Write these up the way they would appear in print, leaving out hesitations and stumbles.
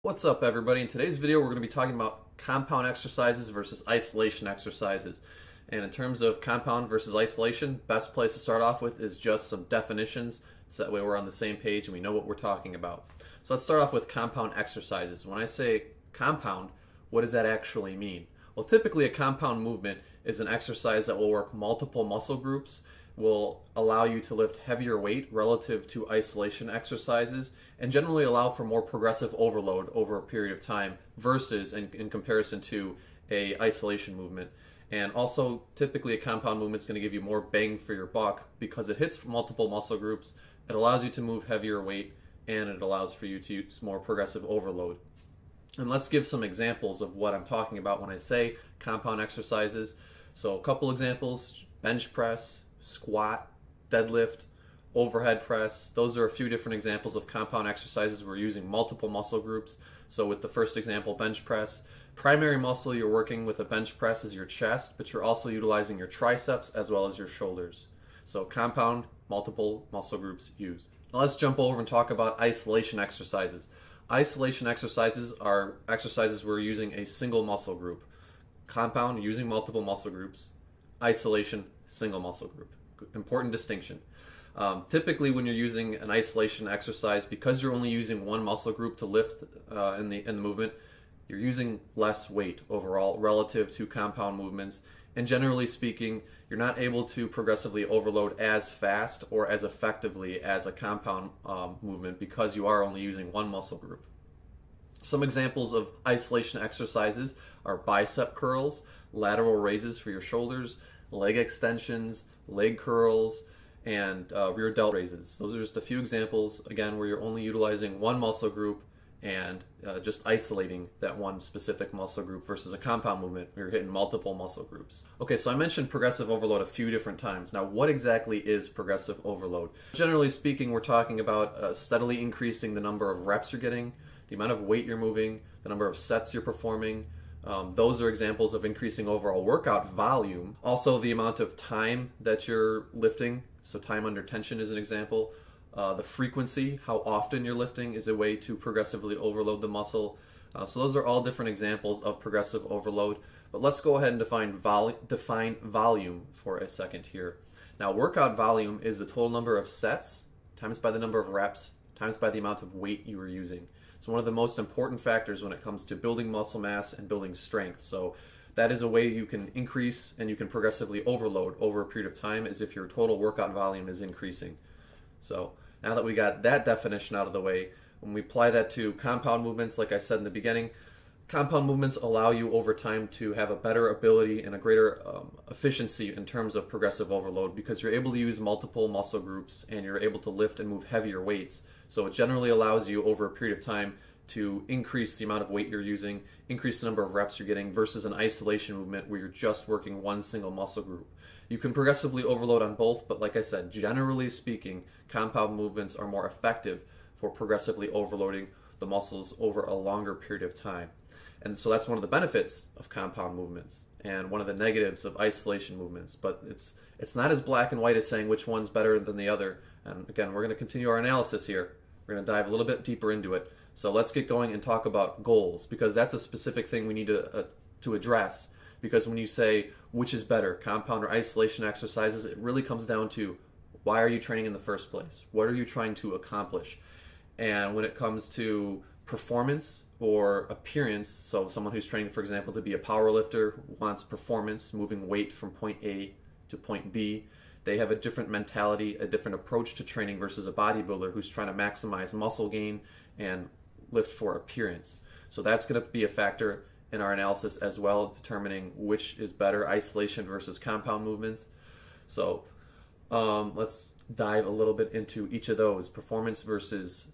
What's up, everybody? In today's video, we're going to be talking about compound exercises versus isolation exercises. And in terms of compound versus isolation, best place to start off with is just some definitions, so that way we're on the same page and we know what we're talking about. So let's start off with compound exercises. When I say compound, what does that actually mean? Well, typically a compound movement is an exercise that will work multiple muscle groups, will allow you to lift heavier weight relative to isolation exercises, and generally allow for more progressive overload over a period of time versus in comparison to a isolation movement. And also, typically a compound movement is going to give you more bang for your buck because it hits multiple muscle groups, it allows you to move heavier weight, and it allows for you to use more progressive overload. And let's give some examples of what I'm talking about when I say compound exercises. So a couple examples: bench press, squat, deadlift, overhead press. Those are a few different examples of compound exercises where we're using multiple muscle groups. So with the first example, bench press, primary muscle you're working with a bench press is your chest, but you're also utilizing your triceps as well as your shoulders. So compound, multiple muscle groups used. Now let's jump over and talk about isolation exercises. Isolation exercises are exercises where we're using a single muscle group. Compound, using multiple muscle groups. Isolation, single muscle group. Important distinction. Typically when you're using an isolation exercise, because you're only using one muscle group to lift in the movement, you're using less weight overall relative to compound movements. And generally speaking, you're not able to progressively overload as fast or as effectively as a compound movement because you are only using one muscle group. Some examples of isolation exercises are bicep curls, lateral raises for your shoulders, leg extensions, leg curls, and rear delt raises. Those are just a few examples, again, where you're only utilizing one muscle group and just isolating that one specific muscle group versus a compound movement where you're hitting multiple muscle groups. Okay, so I mentioned progressive overload a few different times. Now, what exactly is progressive overload? Generally speaking, we're talking about steadily increasing the number of reps you're getting, the amount of weight you're moving, the number of sets you're performing. Those are examples of increasing overall workout volume. Also, the amount of time that you're lifting, so time under tension is an example. The frequency, how often you're lifting, is a way to progressively overload the muscle. So those are all different examples of progressive overload. But let's go ahead and define volume for a second here. Now, workout volume is the total number of sets times by the number of reps times by the amount of weight you are using. It's one of the most important factors when it comes to building muscle mass and building strength. So that is a way you can increase and you can progressively overload over a period of time, as if your total workout volume is increasing. So now that we got that definition out of the way, when we apply that to compound movements, like I said in the beginning, compound movements allow you over time to have a better ability and a greater efficiency in terms of progressive overload because you're able to use multiple muscle groups and you're able to lift and move heavier weights. So it generally allows you over a period of time to increase the amount of weight you're using, increase the number of reps you're getting versus an isolation movement where you're just working one single muscle group. You can progressively overload on both, but like I said, generally speaking, compound movements are more effective for progressively overloading the muscles over a longer period of time. And so that's one of the benefits of compound movements and one of the negatives of isolation movements. But it's not as black and white as saying which one's better than the other. And again, we're going to continue our analysis here. We're going to dive a little bit deeper into it. So let's get going and talk about goals, because that's a specific thing we need to address. Because when you say which is better, compound or isolation exercises, it really comes down to why are you training in the first place? What are you trying to accomplish? And when it comes to performance or appearance, so someone who's training, for example, to be a power lifter wants performance, moving weight from point A to point B. They have a different mentality, a different approach to training versus a bodybuilder who's trying to maximize muscle gain and lift for appearance. So that's going to be a factor in our analysis as well, determining which is better, isolation versus compound movements. So let's dive a little bit into each of those, performance versus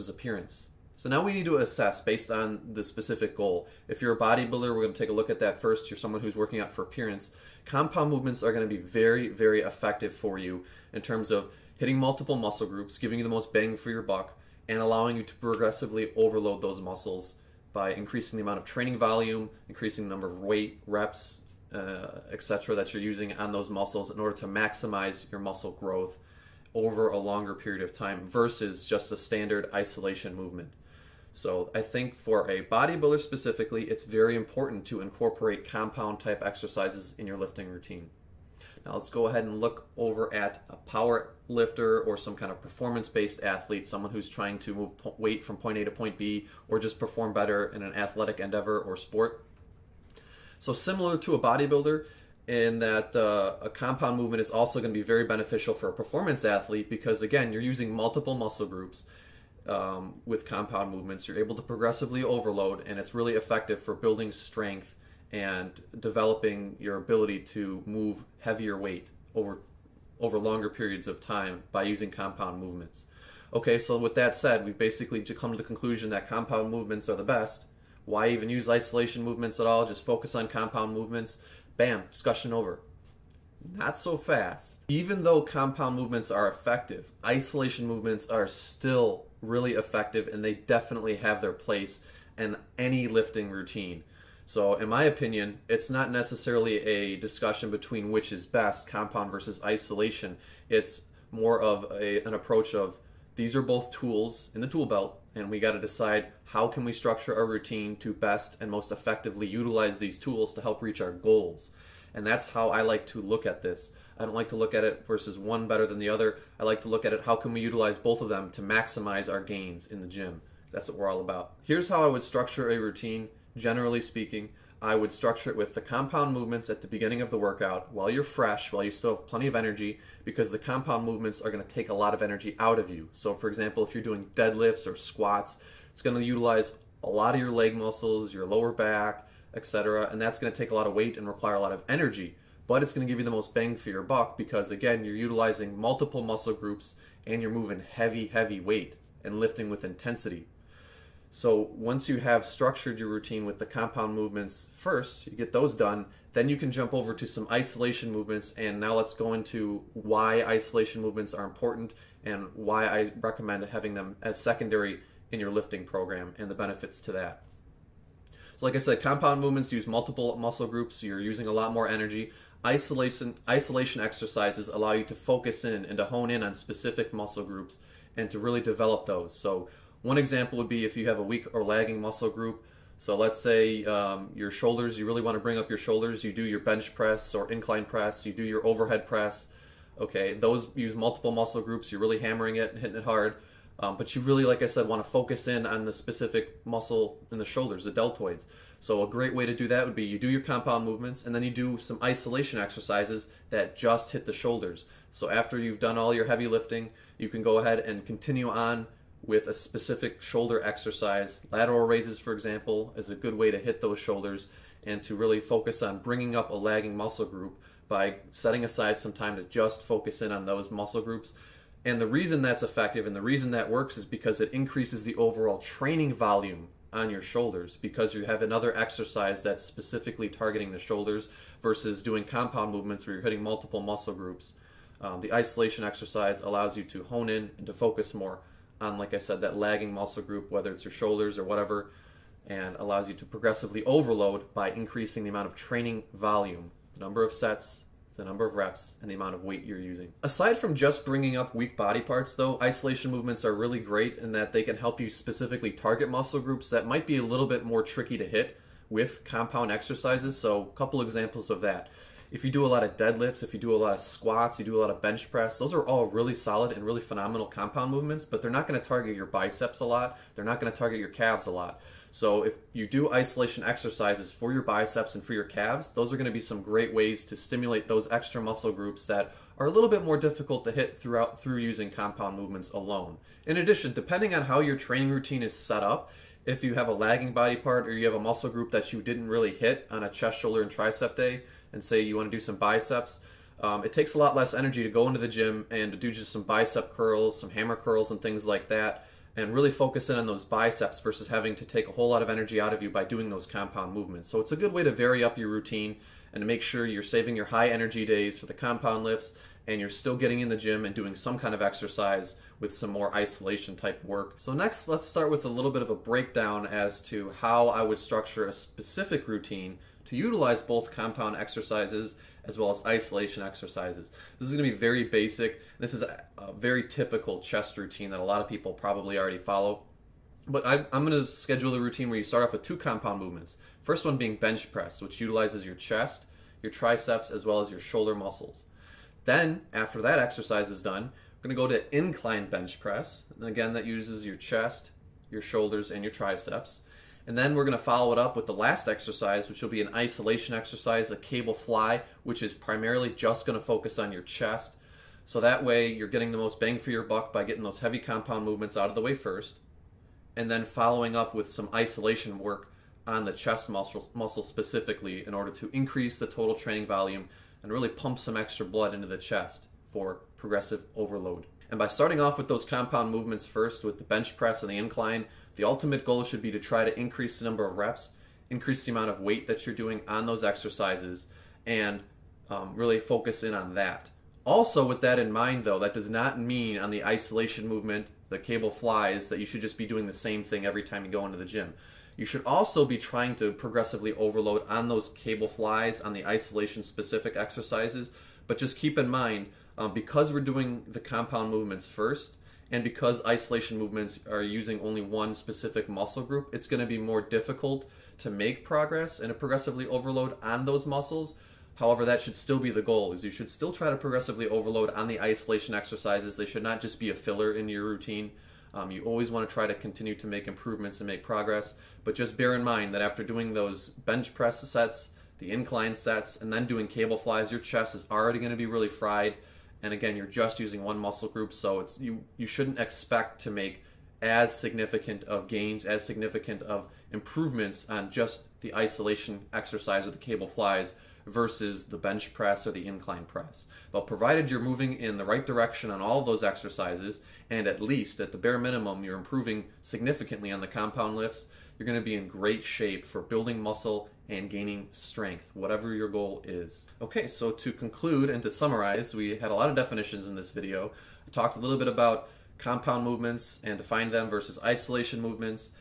appearance. So now we need to assess based on the specific goal. If you're a bodybuilder, we're going to take a look at that first. You're someone who's working out for appearance. Compound movements are going to be very, very effective for you in terms of hitting multiple muscle groups, giving you the most bang for your buck, and allowing you to progressively overload those muscles by increasing the amount of training volume, increasing the number of weight, reps, etc. that you're using on those muscles in order to maximize your muscle growth over a longer period of time versus just a standard isolation movement. So I think for a bodybuilder specifically, it's very important to incorporate compound type exercises in your lifting routine. Now let's go ahead and look over at a power lifter or some kind of performance-based athlete, someone who's trying to move weight from point A to point B or just perform better in an athletic endeavor or sport. So similar to a bodybuilder in that a compound movement is also going to be very beneficial for a performance athlete because, again, you're using multiple muscle groups. With compound movements, you're able to progressively overload, and it's really effective for building strength and developing your ability to move heavier weight over longer periods of time by using compound movements. Okay, so with that said, we've basically come to the conclusion that compound movements are the best. Why even use isolation movements at all? Just focus on compound movements. Bam, discussion over. Not so fast. Even though compound movements are effective, isolation movements are still really effective, and they definitely have their place in any lifting routine. So in my opinion, it's not necessarily a discussion between which is best, compound versus isolation. It's more of an approach of these are both tools in the tool belt, and we got to decide how can we structure our routine to best and most effectively utilize these tools to help reach our goals. And that's how I like to look at this. I don't like to look at it versus one better than the other. I like to look at it, how can we utilize both of them to maximize our gains in the gym? That's what we're all about. Here's how I would structure a routine. Generally speaking, I would structure it with the compound movements at the beginning of the workout while you're fresh, while you still have plenty of energy, because the compound movements are going to take a lot of energy out of you. So for example, if you're doing deadlifts or squats, it's going to utilize a lot of your leg muscles, your lower back, etc., and that's going to take a lot of weight and require a lot of energy, but it's going to give you the most bang for your buck because, again, you're utilizing multiple muscle groups and you're moving heavy weight and lifting with intensity. So once you have structured your routine with the compound movements first, you get those done, then you can jump over to some isolation movements, and now let's go into why isolation movements are important and why I recommend having them as secondary in your lifting program and the benefits to that. So like I said, compound movements use multiple muscle groups, so you're using a lot more energy. Isolation exercises allow you to focus in and to hone in on specific muscle groups and to really develop those. So one example would be if you have a weak or lagging muscle group. So let's say your shoulders, you really want to bring up your shoulders, you do your bench press or incline press, you do your overhead press. Okay, those use multiple muscle groups, you're really hammering it and hitting it hard. But you really, like I said, want to focus in on the specific muscle in the shoulders, the deltoids. So a great way to do that would be you do your compound movements and then you do some isolation exercises that just hit the shoulders. So after you've done all your heavy lifting, you can go ahead and continue on with a specific shoulder exercise. Lateral raises, for example, is a good way to hit those shoulders and to really focus on bringing up a lagging muscle group by setting aside some time to just focus in on those muscle groups. And the reason that's effective and the reason that works is because it increases the overall training volume on your shoulders, because you have another exercise that's specifically targeting the shoulders versus doing compound movements where you're hitting multiple muscle groups. The isolation exercise allows you to hone in and to focus more on, like I said, that lagging muscle group, whether it's your shoulders or whatever, and allows you to progressively overload by increasing the amount of training volume, the number of sets, the number of reps, and the amount of weight you're using. Aside from just bringing up weak body parts though, isolation movements are really great in that they can help you specifically target muscle groups that might be a little bit more tricky to hit with compound exercises. So a couple examples of that. If you do a lot of deadlifts, if you do a lot of squats, you do a lot of bench press, those are all really solid and really phenomenal compound movements, but they're not going to target your biceps a lot. They're not going to target your calves a lot. So if you do isolation exercises for your biceps and for your calves, those are going to be some great ways to stimulate those extra muscle groups that are a little bit more difficult to hit through using compound movements alone. In addition, depending on how your training routine is set up, if you have a lagging body part or you have a muscle group that you didn't really hit on a chest, shoulder, and tricep day, and say you want to do some biceps, it takes a lot less energy to go into the gym and to do just some bicep curls, some hammer curls, and things like that, and really focus in on those biceps versus having to take a whole lot of energy out of you by doing those compound movements. So it's a good way to vary up your routine and to make sure you're saving your high energy days for the compound lifts and you're still getting in the gym and doing some kind of exercise with some more isolation type work. So next, let's start with a little bit of a breakdown as to how I would structure a specific routine to utilize both compound exercises as well as isolation exercises. This is going to be very basic. This is a very typical chest routine that a lot of people probably already follow. But I'm going to schedule a routine where you start off with 2 compound movements. First one being bench press, which utilizes your chest, your triceps, as well as your shoulder muscles. Then, after that exercise is done, we're going to go to incline bench press. And again, that uses your chest, your shoulders, and your triceps. And then we're going to follow it up with the last exercise, which will be an isolation exercise, a cable fly, which is primarily just going to focus on your chest. So that way you're getting the most bang for your buck by getting those heavy compound movements out of the way first, and then following up with some isolation work on the chest muscle specifically in order to increase the total training volume and really pump some extra blood into the chest for progressive overload. And by starting off with those compound movements first with the bench press and the incline, the ultimate goal should be to try to increase the number of reps, increase the amount of weight that you're doing on those exercises, and really focus in on that. Also, with that in mind, though, that does not mean on the isolation movement, the cable flies, that you should just be doing the same thing every time you go into the gym. You should also be trying to progressively overload on those cable flies, on the isolation-specific exercises, but just keep in mind, because we're doing the compound movements first, and because isolation movements are using only one specific muscle group, it's going to be more difficult to make progress and to progressively overload on those muscles. However, that should still be the goal, is you should still try to progressively overload on the isolation exercises. They should not just be a filler in your routine. You always want to try to continue to make improvements and make progress, but just bear in mind that after doing those bench press sets, the incline sets, and then doing cable flies, your chest is already going to be really fried. And again, you're just using one muscle group, so you shouldn't expect to make as significant of gains, as significant of improvements on just the isolation exercise or the cable flies versus the bench press or the incline press. But provided you're moving in the right direction on all of those exercises, and at least at the bare minimum you're improving significantly on the compound lifts, you're going to be in great shape for building muscle and gaining strength, whatever your goal is. Okay, so to conclude and to summarize, we had a lot of definitions in this video. I talked a little bit about compound movements and defined them versus isolation movements.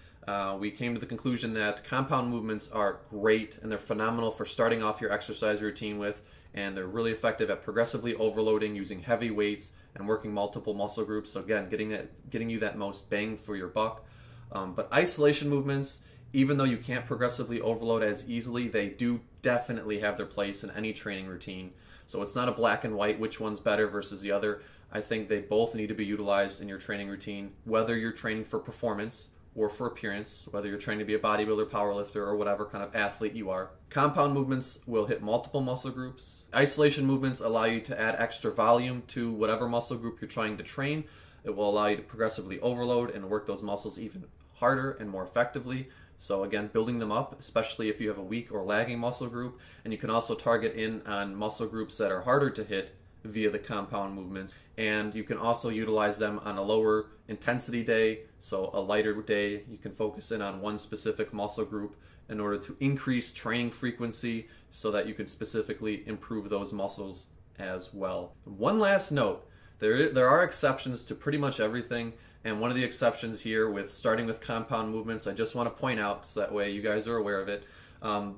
We came to the conclusion that compound movements are great and they're phenomenal for starting off your exercise routine with, and they're really effective at progressively overloading using heavy weights and working multiple muscle groups. So again, getting you that most bang for your buck. But isolation movements, even though you can't progressively overload as easily, they do definitely have their place in any training routine. So it's not a black and white, which one's better versus the other. I think they both need to be utilized in your training routine, whether you're training for performance or for appearance, whether you're trying to be a bodybuilder, powerlifter, or whatever kind of athlete you are. Compound movements will hit multiple muscle groups. Isolation movements allow you to add extra volume to whatever muscle group you're trying to train. It will allow you to progressively overload and work those muscles even harder and more effectively. So again, building them up, especially if you have a weak or lagging muscle group. And you can also target in on muscle groups that are harder to hit via the compound movements. And you can also utilize them on a lower intensity day, so a lighter day. You can focus in on one specific muscle group in order to increase training frequency so that you can specifically improve those muscles as well. One last note, there are exceptions to pretty much everything, and one of the exceptions here with starting with compound movements, I just want to point out so that way you guys are aware of it.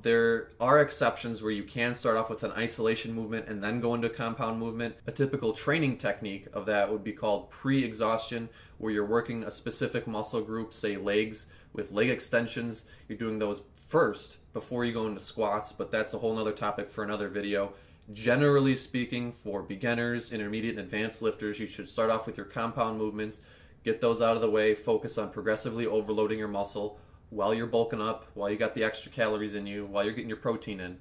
There are exceptions where you can start off with an isolation movement and then go into compound movement. A typical training technique of that would be called pre-exhaustion, where you're working a specific muscle group, say legs, with leg extensions. You're doing those first before you go into squats, but that's a whole nother topic for another video. Generally speaking, for beginners, intermediate, and advanced lifters, you should start off with your compound movements, get those out of the way, focus on progressively overloading your muscle while you're bulking up, while you got the extra calories in you, while you're getting your protein in,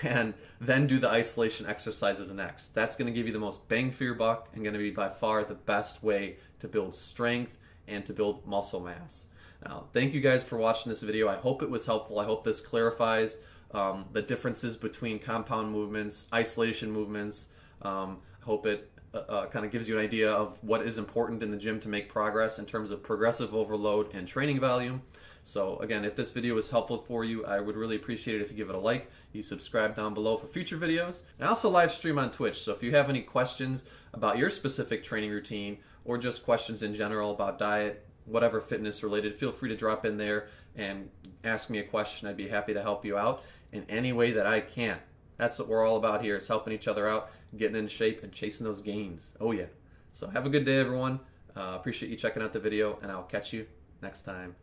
and then do the isolation exercises next. That's going to give you the most bang for your buck and going to be by far the best way to build strength and to build muscle mass. Now, thank you guys for watching this video. I hope it was helpful. I hope this clarifies the differences between compound movements, isolation movements. I hope it kind of gives you an idea of what is important in the gym to make progress in terms of progressive overload and training volume. So again, if this video was helpful for you, I would really appreciate it if you give it a like, you subscribe down below for future videos, and I also live stream on Twitch. So if you have any questions about your specific training routine or just questions in general about diet, whatever fitness related, feel free to drop in there and ask me a question. I'd be happy to help you out in any way that I can. That's what we're all about here, is helping each other out, getting in shape, and chasing those gains. Oh yeah. So have a good day, everyone. Appreciate you checking out the video, and I'll catch you next time.